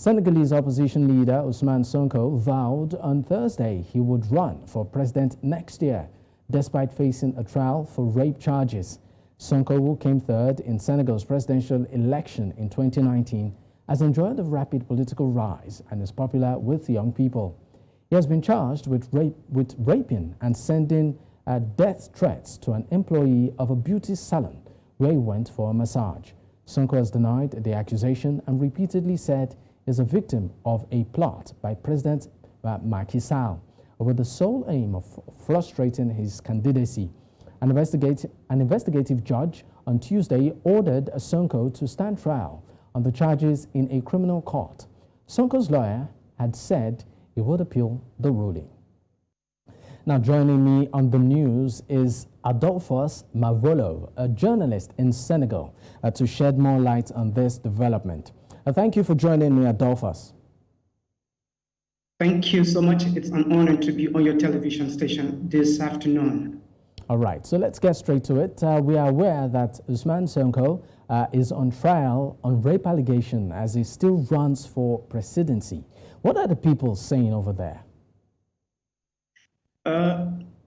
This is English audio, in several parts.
Senegalese opposition leader Ousmane Sonko vowed on Thursday he would run for president next year, despite facing a trial for rape charges. Sonko, who came third in Senegal's presidential election in 2019, has enjoyed a rapid political rise and is popular with young people. He has been charged with raping and sending death threats to an employee of a beauty salon where he went for a massage. Sonko has denied the accusation and repeatedly said he is a victim of a plot by President Macky Sall with the sole aim of frustrating his candidacy. An investigative judge on Tuesday ordered Sonko to stand trial on the charges in a criminal court. Sonko's lawyer had said he would appeal the ruling. Now joining me on the news is Adolphus Mawolo, a journalist in Senegal, to shed more light on this development. Thank you for joining me, Adolphus. Thank you so much. It's an honor to be on your television station this afternoon. All right, so let's get straight to it. We are aware that Ousmane Sonko is on trial on rape allegation as he still runs for presidency. What are the people saying over there?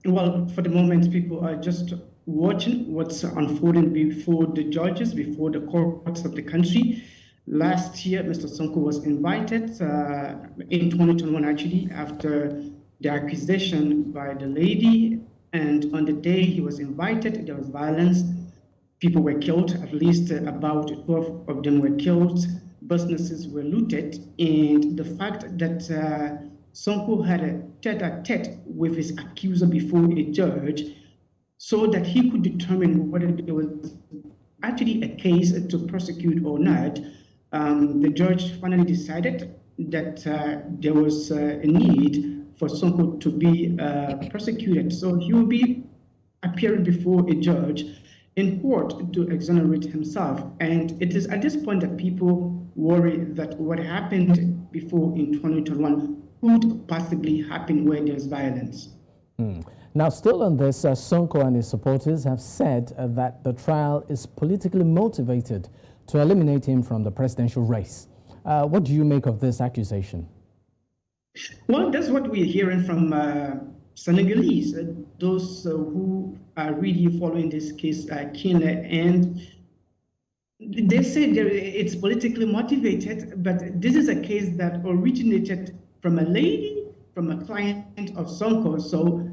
Well, for the moment, people are just watching what's unfolding before the judges, before the courts of the country. Last year, Mr. Sonko was invited in 2021, actually, after the accusation by the lady. And on the day he was invited, there was violence. People were killed, at least about 12 of them were killed. Businesses were looted. And the fact that Sonko had a tete-a-tete with his accuser before a judge so that he could determine whether there was actually a case to prosecute or not. The judge finally decided that there was a need for Sonko to be prosecuted. So he will be appearing before a judge in court to exonerate himself. And it is at this point that people worry that what happened before in 2021 could possibly happen where there's violence. Now, still on this, Sonko and his supporters have said that the trial is politically motivated to eliminate him from the presidential race. What do you make of this accusation? Well, that's what we're hearing from Senegalese, those who are really following this case keenly, and they say it's politically motivated, but this is a case that originated from a lady, from a client of Sonko. So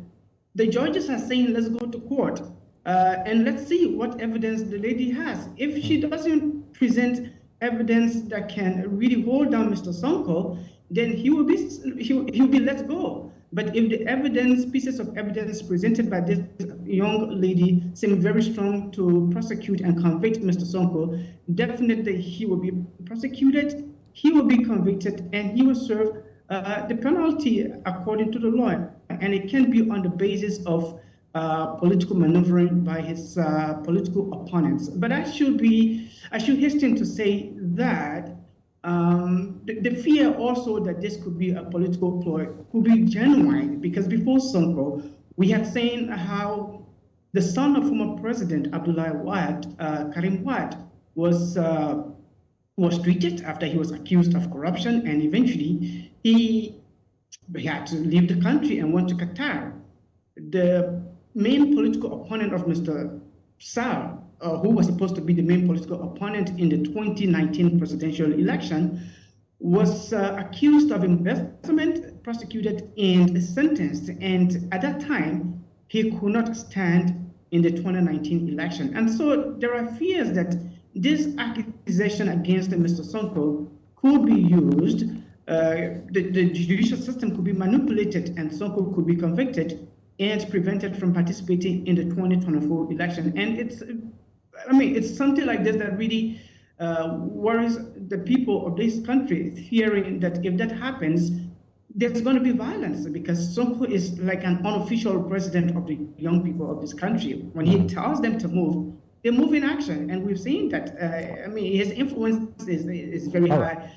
the judges are saying, let's go to court and let's see what evidence the lady has. If she doesn't present evidence that can really hold down Mr. Sonko, then he'll be let go. But if the evidence, pieces of evidence presented by this young lady seem very strong to prosecute and convict Mr. Sonko, definitely he will be prosecuted, he will be convicted, and he will serve the penalty according to the law. And it can be on the basis of political maneuvering by his political opponents. But I should hasten to say that the fear also that this could be a political ploy could be genuine, because before Sonko, we had seen how the son of former President Abdoulaye Wade, Karim Wade, was treated after he was accused of corruption, and eventually he had to leave the country and went to Qatar. The main political opponent of Mr. Sall, who was supposed to be the main political opponent in the 2019 presidential election, was accused of embezzlement, prosecuted, and sentenced. And at that time, he could not stand in the 2019 election. And so there are fears that this accusation against Mr. Sonko could be used. The judicial system could be manipulated, and Sonko could be convicted and prevented from participating in the 2024 election. And it's something like this that really worries the people of this country, fearing that if that happens, there's going to be violence, because Sonko is like an unofficial president of the young people of this country. When he tells them to move, they move in action. And we've seen that, his influence is very high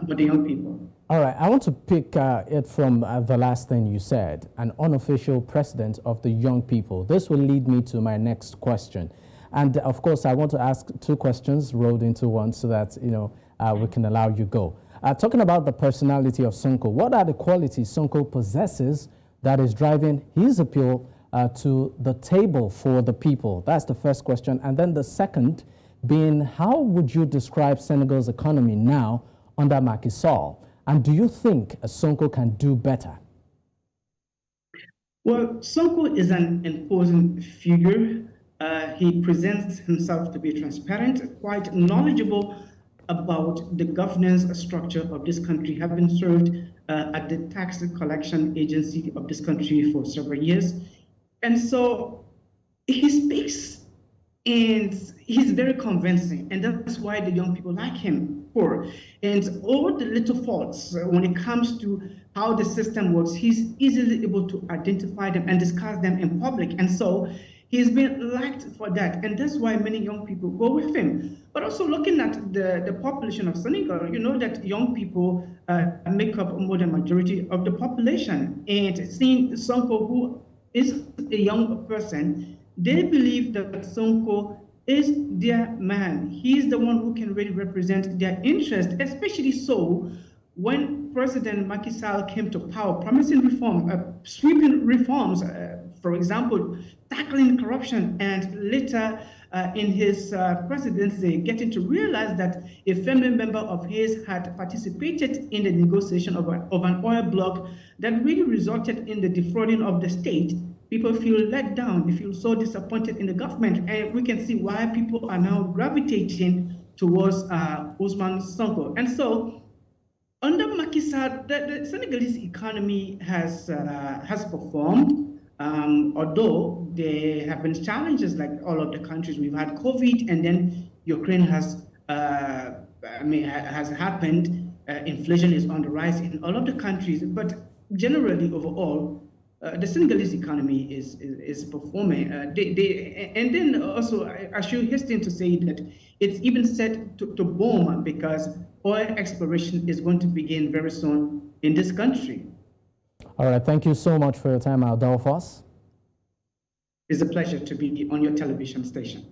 with the young people. All right, I want to pick it from the last thing you said, an unofficial president of the young people. This will lead me to my next question. And of course, I want to ask two questions rolled into one so that, we can allow you go. Talking about the personality of Sonko, what are the qualities Sonko possesses that is driving his appeal to the table for the people? That's the first question. And then the second being, how would you describe Senegal's economy now under Macky Sall? And do you think Sonko can do better? Well, Sonko is an imposing figure. He presents himself to be transparent, quite knowledgeable about the governance structure of this country, having served at the tax collection agency of this country for several years. And so he speaks and he's very convincing, and that's why the young people like him for. And all the little faults when it comes to how the system works, he's easily able to identify them and discuss them in public. And so he's been liked for that, and that's why many young people go with him. But also looking at the population of Senegal, you know that young people make up more than majority of the population. And seeing Sonko, who is a young person, they believe that Sonko is their man. He's the one who can really represent their interest, especially so when President Macky Sall came to power, promising reform, sweeping reforms, for example, tackling corruption, and later in his presidency, getting to realize that a family member of his had participated in the negotiation of an oil block that really resulted in the defrauding of the state. People feel let down, they feel so disappointed in the government, and we can see why people are now gravitating towards Ousmane Sonko. And so, under Macky Sall, the Senegalese economy has performed, although there have been challenges like all of the countries. We've had COVID, and then Ukraine has happened. Inflation is on the rise in all of the countries, but generally overall, the Senegalese economy is performing. And then also, I should hasten to say that it's even set to boom because oil exploration is going to begin very soon in this country. All right, thank you so much for your time, Adolphus. It's a pleasure to be on your television station.